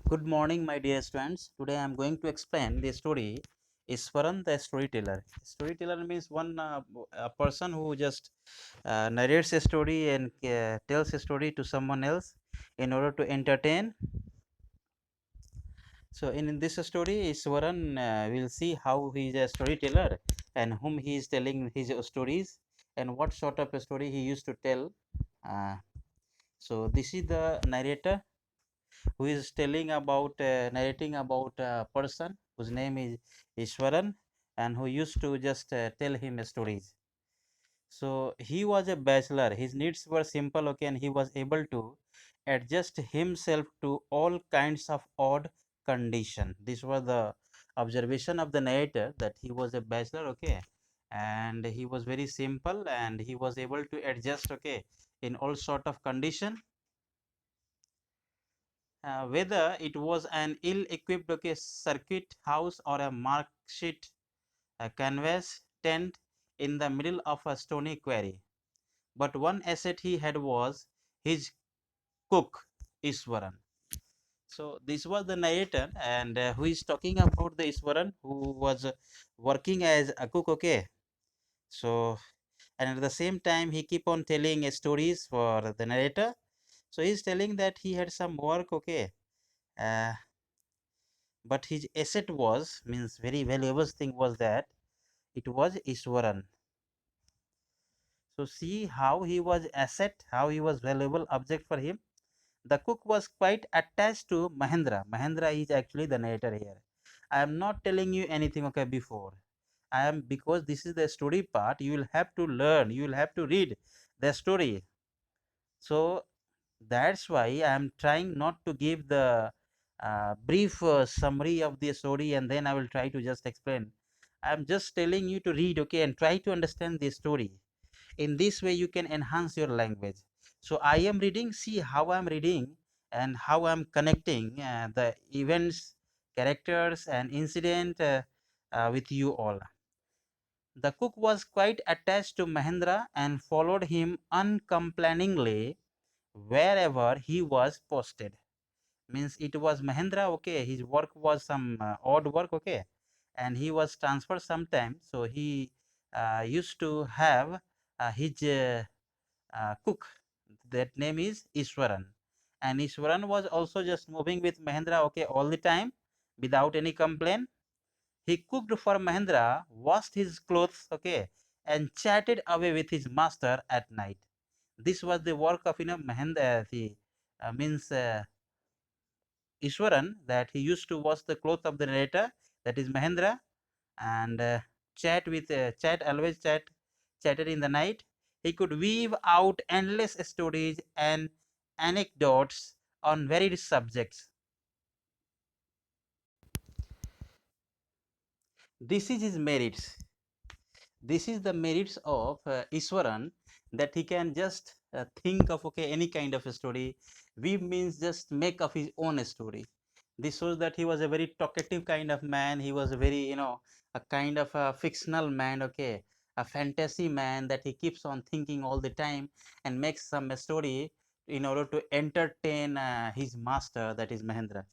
Good morning, my dear students. Today I am going to explain the story Iswaran the storyteller. Storyteller means a person who just narrates a story and tells a story to someone else in order to entertain. So, in this story, Iswaran will see how he is a storyteller and whom he is telling his stories and what sort of a story he used to tell. Uh, this is the narrator who is narrating about a person whose name is Ishwaran and who used to just tell him stories. So he was a bachelor, his needs were simple, okay, and he was able to adjust himself to all kinds of odd condition. This was the observation of the narrator, that he was a bachelor, okay, and he was very simple and he was able to adjust, okay, in all sort of condition, whether it was an ill-equipped, okay, circuit house or a mark sheet, a canvas tent in the middle of a stony quarry. But one asset he had was his cook, Iswaran. So this was the narrator, and who is talking about the Iswaran, who was working as a cook, okay. So, and at the same time he keep on telling stories for the narrator. So he's telling that he had some work, okay, uh, but his asset was, means very valuable thing was that it was Iswaran. So see how he was asset, how he was valuable object for him. The cook was quite attached to Mahendra. Mahendra is actually the narrator here. I am not telling you anything, okay, before. I am, because this is the story part, you will have to learn, you will have to read the story. So that's why I am trying not to give the brief summary of the story and then I will try to just explain. I am just telling you to read, okay, and try to understand the story. In this way, you can enhance your language. So I am reading, see how I am reading and how I am connecting the events, characters, and incident with you all. The cook was quite attached to Mahendra and followed him uncomplainingly wherever he was posted. Means it was Mahendra, okay, his work was some odd work, okay, and he was transferred sometime, so he used to have his cook, that name is Iswaran, and Iswaran was also just moving with Mahendra, okay, all the time without any complaint. He cooked for Mahendra, washed his clothes, okay, and chatted away with his master at night. This was the work of Mahendra, the means Iswaran, that he used to wash the clothes of the narrator, that is Mahendra, and chat, always chatted in the night. He could weave out endless stories and anecdotes on varied subjects. This is his merits. This is the merits of Iswaran, that he can just think of, okay, any kind of a story. Weave means just make of his own story. This shows that he was a very talkative kind of man. He was a very, a kind of a fictional man, okay, a fantasy man, that he keeps on thinking all the time and makes some story in order to entertain his master, that is Mahendra.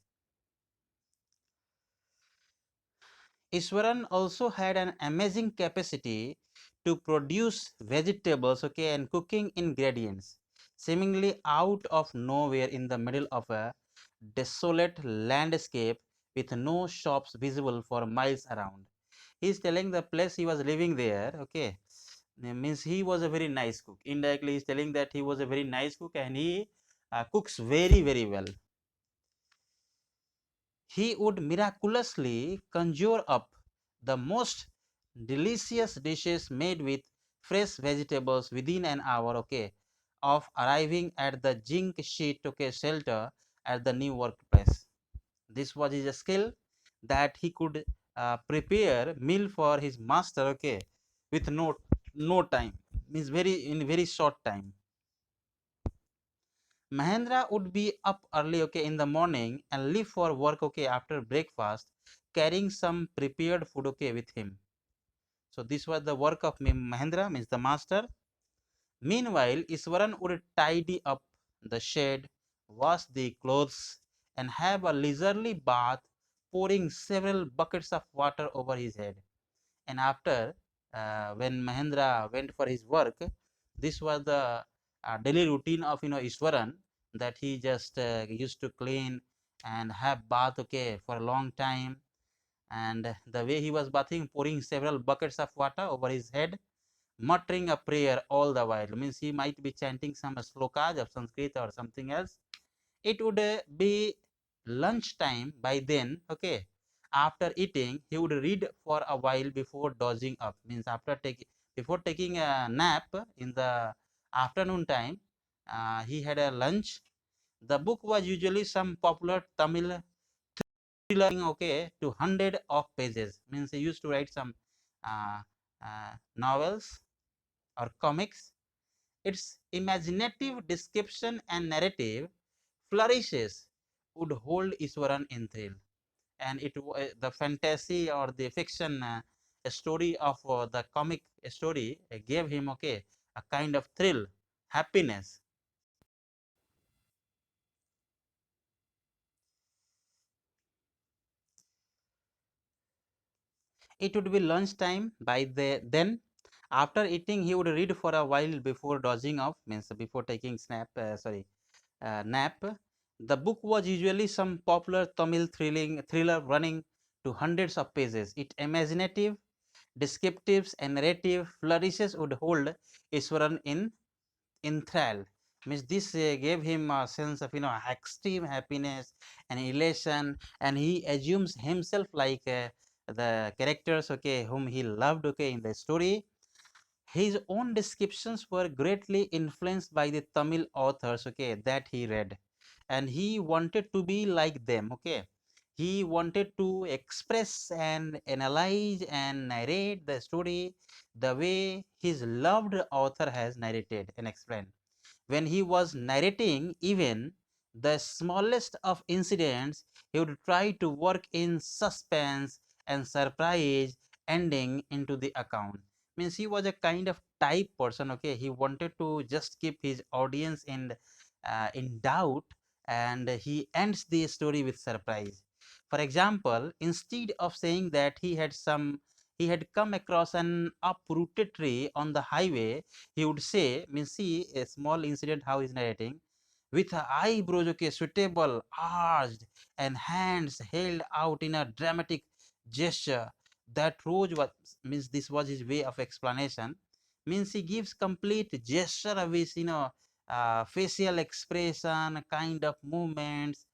Iswaran also had an amazing capacity to produce vegetables, okay, and cooking ingredients seemingly out of nowhere in the middle of a desolate landscape with no shops visible for miles around. He is telling the place he was living there, okay, means he was a very nice cook. Indirectly, he is telling that he was a very nice cook and he cooks very, very well. He would miraculously conjure up the most delicious dishes made with fresh vegetables within an hour, okay, of arriving at the zinc sheet, okay, shelter at the new workplace. This was his skill, that he could prepare meal for his master, okay, with no time, means very short time. Mahendra would be up early, okay, in the morning and leave for work, okay, after breakfast, carrying some prepared food, okay, with him. So this was the work of Mahendra, means the master. Meanwhile, Iswaran would tidy up the shed, wash the clothes, and have a leisurely bath, pouring several buckets of water over his head. And after, when Mahendra went for his work, this was the daily routine of Ishwaran, that he just used to clean and have bath, okay, for a long time. And the way he was bathing, pouring several buckets of water over his head, muttering a prayer all the while, means he might be chanting some slokas of Sanskrit or something else. It would be lunchtime by then, okay. After eating, he would read for a while before dozing off, means before taking a nap in the afternoon time. He had a lunch. The book was usually some popular Tamil thriller, okay, to 100 of pages, means he used to write some uh, novels or comics. Its imaginative description and narrative flourishes would hold Iswaran in thrill, and the fantasy or the fiction story of the comic story gave him, okay, a kind of thrill, happiness. It would be lunchtime by then. After eating, he would read for a while before dozing off, means before taking nap. The book was usually some popular Tamil thriller running to hundreds of pages. Its imaginative, descriptives, and narrative flourishes would hold Iswaran in enthrall. Means this gave him a sense of extreme happiness and elation, and he assumes himself like the characters, okay, whom he loved, okay, in the story. His own descriptions were greatly influenced by the Tamil authors, okay, that he read, and he wanted to be like them, okay. He wanted to express and analyze and narrate the story the way his loved author has narrated and explained. When he was narrating even the smallest of incidents, he would try to work in suspense and surprise ending into the account. Means he was a kind of type person, okay. He wanted to just keep his audience in doubt, and he ends the story with surprise. For example, instead of saying that he had come across an uprooted tree on the highway, he would say, means see a small incident how he's narrating, with eyebrows, okay, suitable, arched, and hands held out in a dramatic gesture. That rose was, means this was his way of explanation. Means he gives complete gesture of his, facial expression, kind of movements,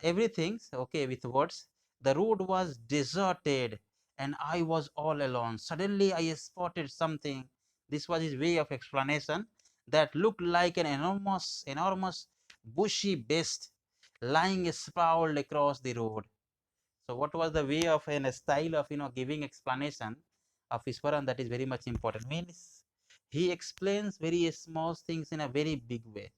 everything, okay, with words. The road was deserted, and I was all alone. Suddenly, I spotted something. This was his way of explanation, that looked like an enormous bushy beast lying sprawled across the road. So, what was the way of and a style of giving explanation of Iswaran, that is very much important. Means he explains very small things in a very big way.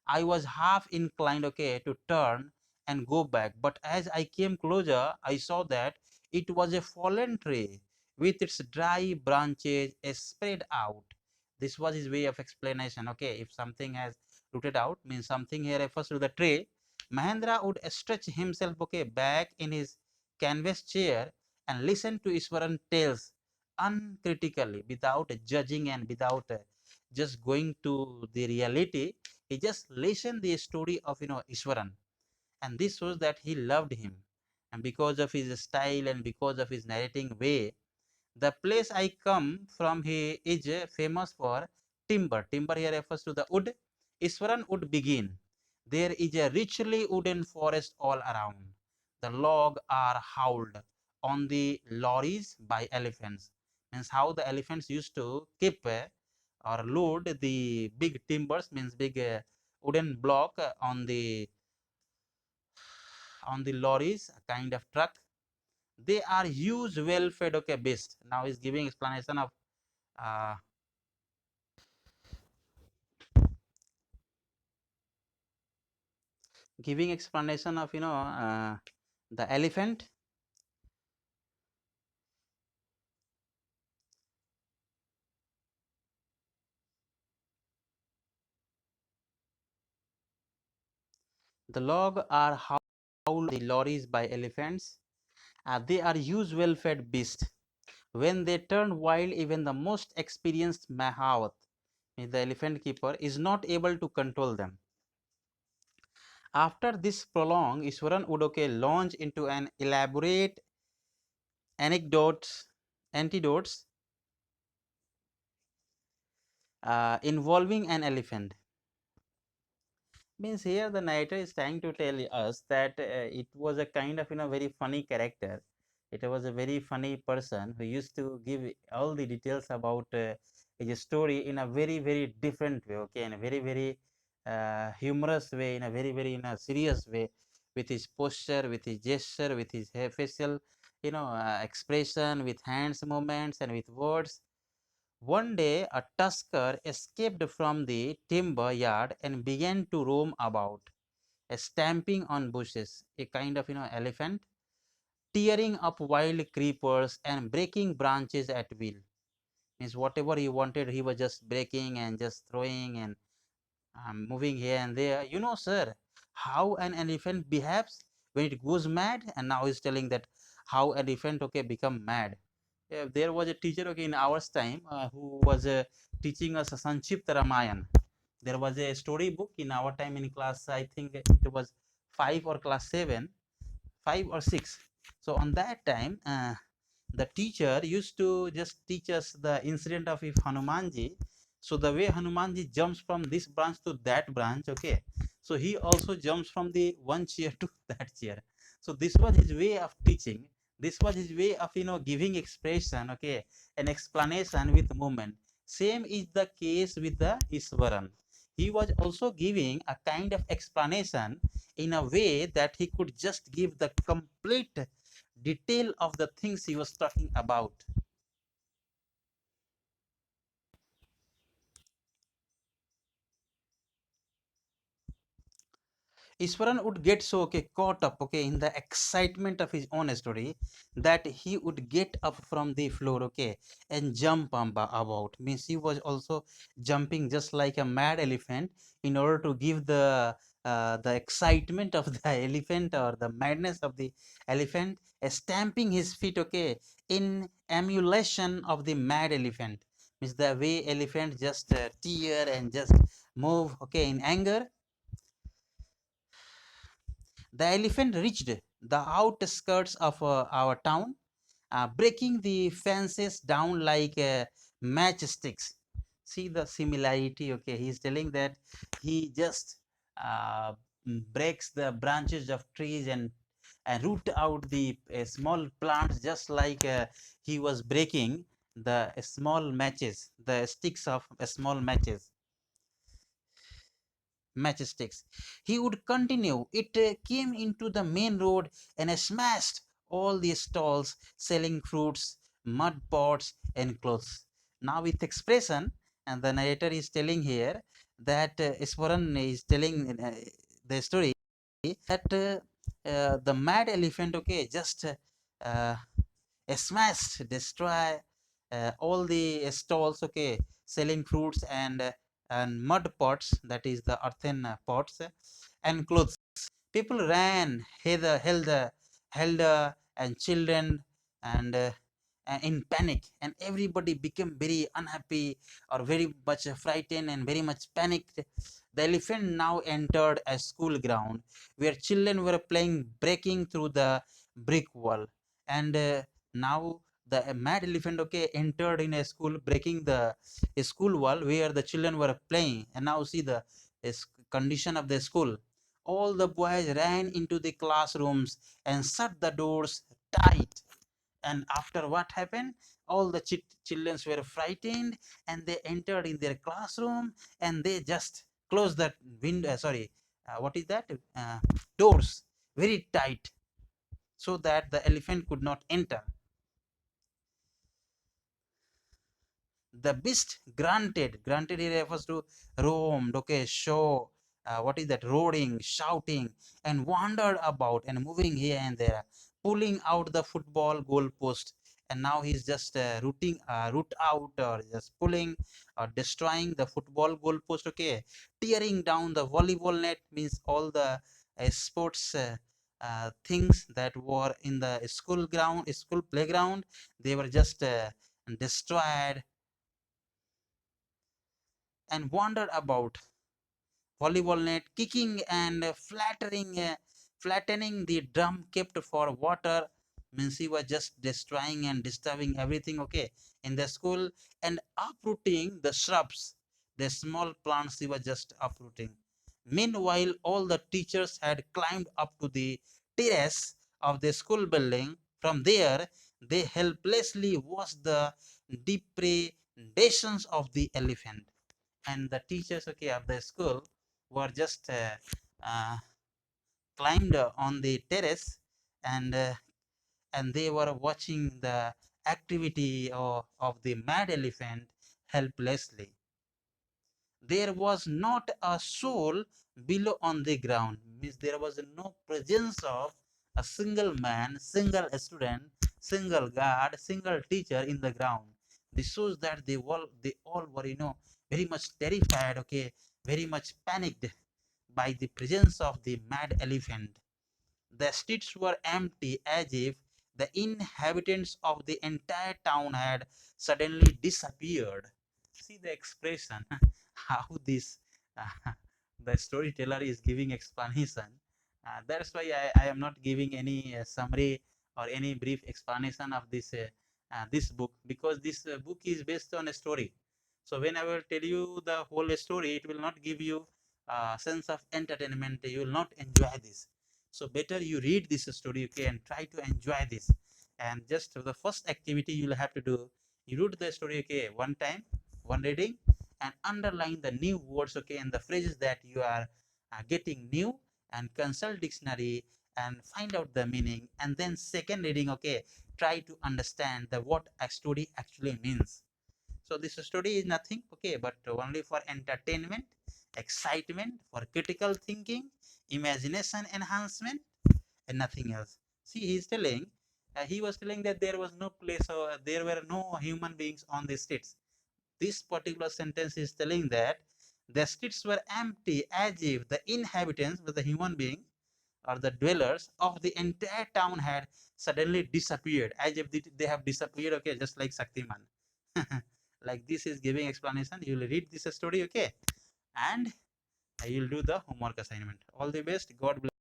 I was half inclined, okay, to turn and go back, but as I came closer, I saw that it was a fallen tree with its dry branches spread out. This was his way of explanation. Okay, if something has rooted out, means something here refers to the tree. Mahendra would stretch himself, okay, back in his canvas chair and listen to Iswaran tales uncritically, without judging and without just going to the reality. He just listened the story of Ishwaran, and this shows that he loved him. And because of his style and because of his narrating way, the place I come from he is famous for timber. Timber here refers to the wood. Iswaran would begin. There is a richly wooden forest all around. The logs are hauled on the lorries by elephants. Means how the elephants used to keep or load the big timbers, means big wooden block on the lorries, a kind of truck. They are huge, well-fed, okay, beasts. Now he's giving explanation of uh, the elephant. The log are hauled the lorries by elephants. They are usual fed beasts. When they turn wild, even the most experienced Mahavat, the elephant keeper, is not able to control them. After this prolonged, Iswaran would launch into an elaborate antidotes involving an elephant. Means here the narrator is trying to tell us that it was a kind of very funny character. It was a very funny person who used to give all the details about his story in a very different way, okay, in a very humorous way, in a very serious way, with his posture, with his gesture, with his facial expression, with hands movements and with words. One day, a tusker escaped from the timber yard and began to roam about, stamping on bushes, a kind of elephant, tearing up wild creepers and breaking branches at will. Means whatever he wanted, he was just breaking and just throwing and moving here and there. Sir, how an elephant behaves when it goes mad, and now he's telling that how elephant become mad. There was a teacher in our time who was teaching us a Sanchipta Ramayan. There was a story book in our time in class, I think it was 5 or class 7, 5 or 6. So on that time, the teacher used to just teach us the incident of if Hanumanji. So the way Hanumanji jumps from this branch to that branch, okay. So he also jumps from the one chair to that chair. So this was his way of teaching. This was his way of giving expression, okay, an explanation with movement. Same is the case with the Iswaran. He was also giving a kind of explanation in a way that he could just give the complete detail of the things he was talking about. Iswaran would get so caught up in the excitement of his own story that he would get up from the floor and jump about. Means he was also jumping just like a mad elephant in order to give the excitement of the elephant or the madness of the elephant, stamping his feet in emulation of the mad elephant. Means the way elephant just tear and just move in anger. The elephant reached the outskirts of our town, breaking the fences down like matchsticks. See the similarity, He's telling that he just uh, breaks the branches of trees and root out the small plants just like he was breaking the small matches, the sticks of small matchsticks. He would continue. It came into the main road and smashed all the stalls selling fruits, mud pots, and clothes. Now, with expression, and the narrator is telling here that Iswaran is telling the story that the mad elephant, just uh, smashed, destroy all the stalls, selling fruits and mud pots, that is the earthen pots, and clothes. People ran, held and children, and in panic, and everybody became very unhappy or very much frightened and very much panicked. The elephant now entered a school ground where children were playing, breaking through the brick wall, and now the mad elephant entered in a school, breaking the school wall where the children were playing. And now see the condition of the school. All the boys ran into the classrooms and shut the doors tight. And after what happened, all the children were frightened, and they entered in their classroom, and they just closed that window, sorry, what is that, doors very tight, so that the elephant could not enter. The beast granted here refers to roamed, show, what is that, roaring, shouting, and wandered about and moving here and there, pulling out the football goal post. And now he's just root out, or just pulling or destroying the football goal post, tearing down the volleyball net. Means all the sports things that were in the school playground, they were just destroyed and wandered about volleyball net, kicking and flattening the drum kept for water. Means he was just destroying and disturbing everything, okay, in the school, and uprooting the shrubs, the small plants he was just uprooting. Meanwhile, all the teachers had climbed up to the terrace of the school building. From there, they helplessly watched the depredations of the elephant. And the teachers, okay, of the school were just uh, climbed on the terrace, and they were watching the activity of the mad elephant helplessly. There was not a soul below on the ground. Means there was no presence of a single man, single student, single guard, single teacher in the ground. This shows that they all were, very much terrified, okay, very much panicked by the presence of the mad elephant. The streets were empty, as if the inhabitants of the entire town had suddenly disappeared. See the expression, how this the storyteller is giving explanation. That's why I am not giving any summary or any brief explanation of this book, because this book is based on a story. So when I will tell you the whole story, it will not give you a sense of entertainment. You will not enjoy this. So better you read this story, okay, and try to enjoy this. And just the first activity you will have to do, you read the story, okay, one time, one reading, and underline the new words, okay, and the phrases that you are getting new, and consult dictionary and find out the meaning. And then second reading, okay, try to understand the what a story actually means. So this story is nothing, okay, but only for entertainment, excitement, for critical thinking, imagination enhancement, and nothing else. See, he was telling that there was no place, or there were no human beings on the streets. This particular sentence is telling that the streets were empty, as if the inhabitants, the human being or the dwellers of the entire town had suddenly disappeared, as if they have disappeared, okay, just like Shaktiman. Like this is giving explanation. You will read this story, okay, and you will do the homework assignment. All the best. God bless.